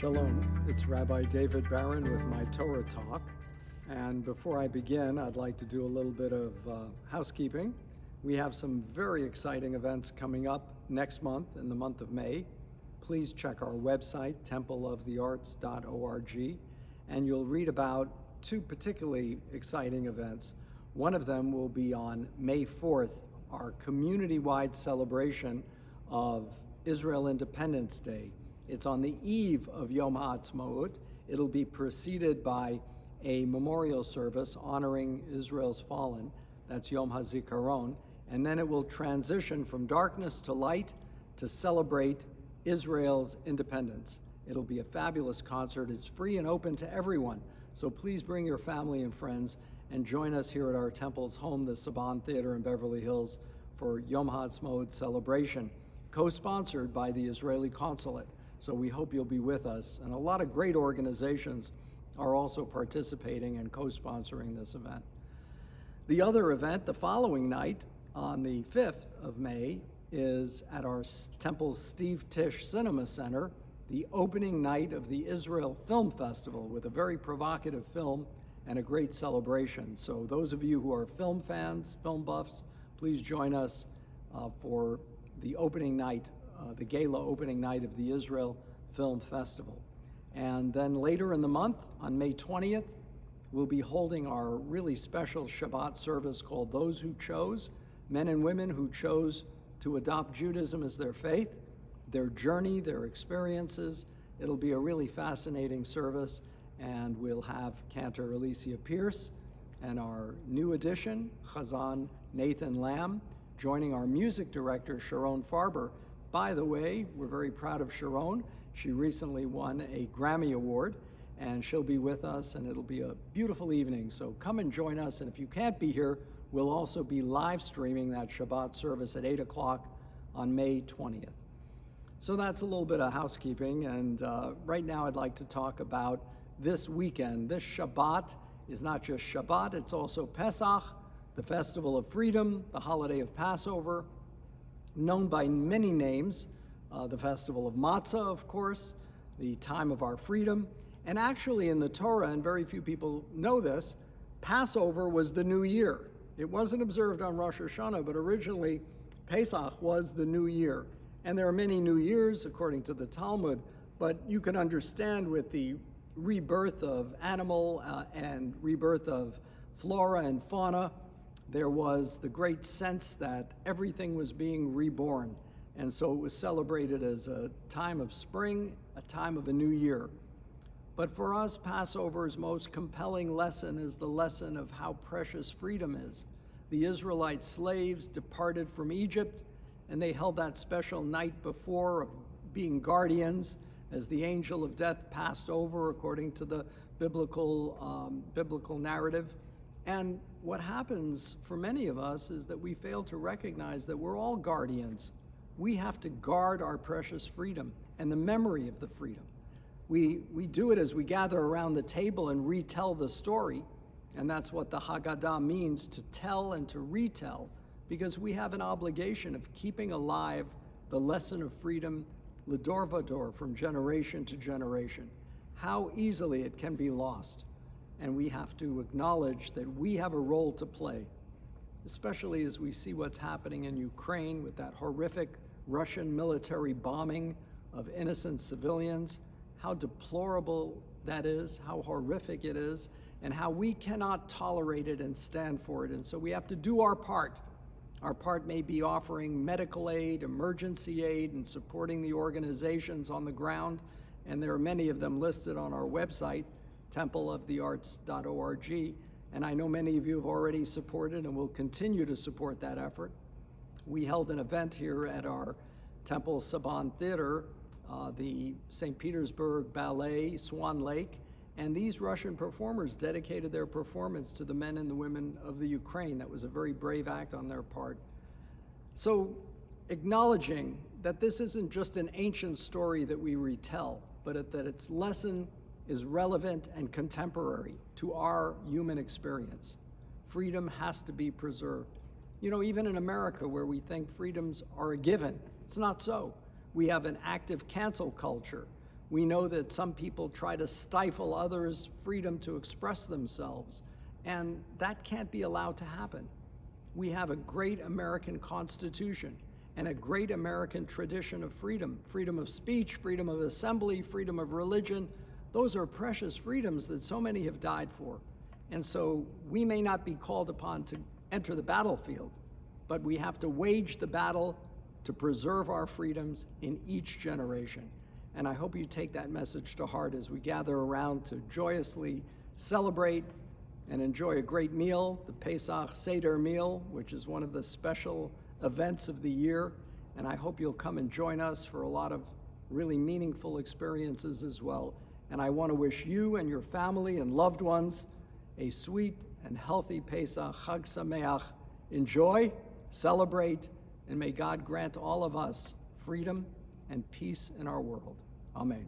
Shalom, it's Rabbi David Barron with my Torah Talk. And before I begin, I'd like to do a little bit of housekeeping. We have some very exciting events coming up next month, in the month of May. Please check our website, templeofthearts.org, and you'll read about two particularly exciting events. One of them will be on May 4th, our community-wide celebration of Israel Independence Day. It's on the eve of Yom HaAtzmaut. It'll be preceded by a memorial service honoring Israel's fallen. That's Yom HaZikaron. And then it will transition from darkness to light to celebrate Israel's independence. It'll be a fabulous concert. It's free and open to everyone. So please bring your family and friends and join us here at our temple's home, the Saban Theater in Beverly Hills, for Yom HaAtzmaut celebration, co-sponsored by the Israeli Consulate. So we hope you'll be with us. And a lot of great organizations are also participating and co-sponsoring this event. The other event, the following night, on the 5th of May, is at our temple's Steve Tisch Cinema Center, the opening night of the Israel Film Festival with a very provocative film and a great celebration. So those of you who are film fans, film buffs, please join us for the opening night, the gala opening night of the Israel Film Festival. And then later in the month, on May 20th, we'll be holding our really special Shabbat service called Those Who Chose, men and women who chose to adopt Judaism as their faith, their journey, their experiences. It'll be a really fascinating service, and we'll have Cantor Alicia Pierce and our new addition, Chazan Nathan Lamb, joining our music director, Sharon Farber. By the way, we're very proud of Sharon. She recently won a Grammy Award, and she'll be with us, and it'll be a beautiful evening. So come and join us, and if you can't be here, we'll also be live streaming that Shabbat service at 8 o'clock on May 20th. So that's a little bit of housekeeping, and right now I'd like to talk about this weekend. This Shabbat is not just Shabbat, it's also Pesach, the festival of freedom, the holiday of Passover, known by many names, the festival of Matzah, of course, the time of our freedom. And actually in the Torah, and very few people know this, Passover was the new year. It wasn't observed on Rosh Hashanah, but originally Pesach was the new year. And there are many new years, according to the Talmud, but you can understand with the rebirth of animal and rebirth of flora and fauna, there was the great sense that everything was being reborn. And so it was celebrated as a time of spring, a time of a new year. But for us, Passover's most compelling lesson is the lesson of how precious freedom is. The Israelite slaves departed from Egypt, and they held that special night before of being guardians as the angel of death passed over, according to the biblical narrative. And what happens for many of us is that we fail to recognize that we're all guardians. We have to guard our precious freedom and the memory of the freedom. We do it as we gather around the table and retell the story, and that's what the Haggadah means, to tell and to retell, because we have an obligation of keeping alive the lesson of freedom, l'dor vador, from generation to generation. How easily it can be lost. And we have to acknowledge that we have a role to play, especially as we see what's happening in Ukraine with that horrific Russian military bombing of innocent civilians, how deplorable that is, how horrific it is, and how we cannot tolerate it and stand for it. And so we have to do our part. Our part may be offering medical aid, emergency aid, and supporting the organizations on the ground, and there are many of them listed on our website, templeofthearts.org, and I know many of you have already supported and will continue to support that effort. We held an event here at our Temple Saban Theater, the St. Petersburg Ballet, Swan Lake, and these Russian performers dedicated their performance to the men and the women of the Ukraine. That was a very brave act on their part. So acknowledging that this isn't just an ancient story that we retell, but that its lesson is relevant and contemporary to our human experience. Freedom has to be preserved. You know, even in America, where we think freedoms are a given, it's not so. We have an active cancel culture. We know that some people try to stifle others' freedom to express themselves, and that can't be allowed to happen. We have a great American Constitution and a great American tradition of freedom, freedom of speech, freedom of assembly, freedom of religion. Those are precious freedoms that so many have died for. And so we may not be called upon to enter the battlefield, but we have to wage the battle to preserve our freedoms in each generation. And I hope you take that message to heart as we gather around to joyously celebrate and enjoy a great meal, the Pesach Seder meal, which is one of the special events of the year. And I hope you'll come and join us for a lot of really meaningful experiences as well. And I want to wish you and your family and loved ones a sweet and healthy Pesach, Chag Sameach. Enjoy, celebrate, and may God grant all of us freedom and peace in our world. Amen.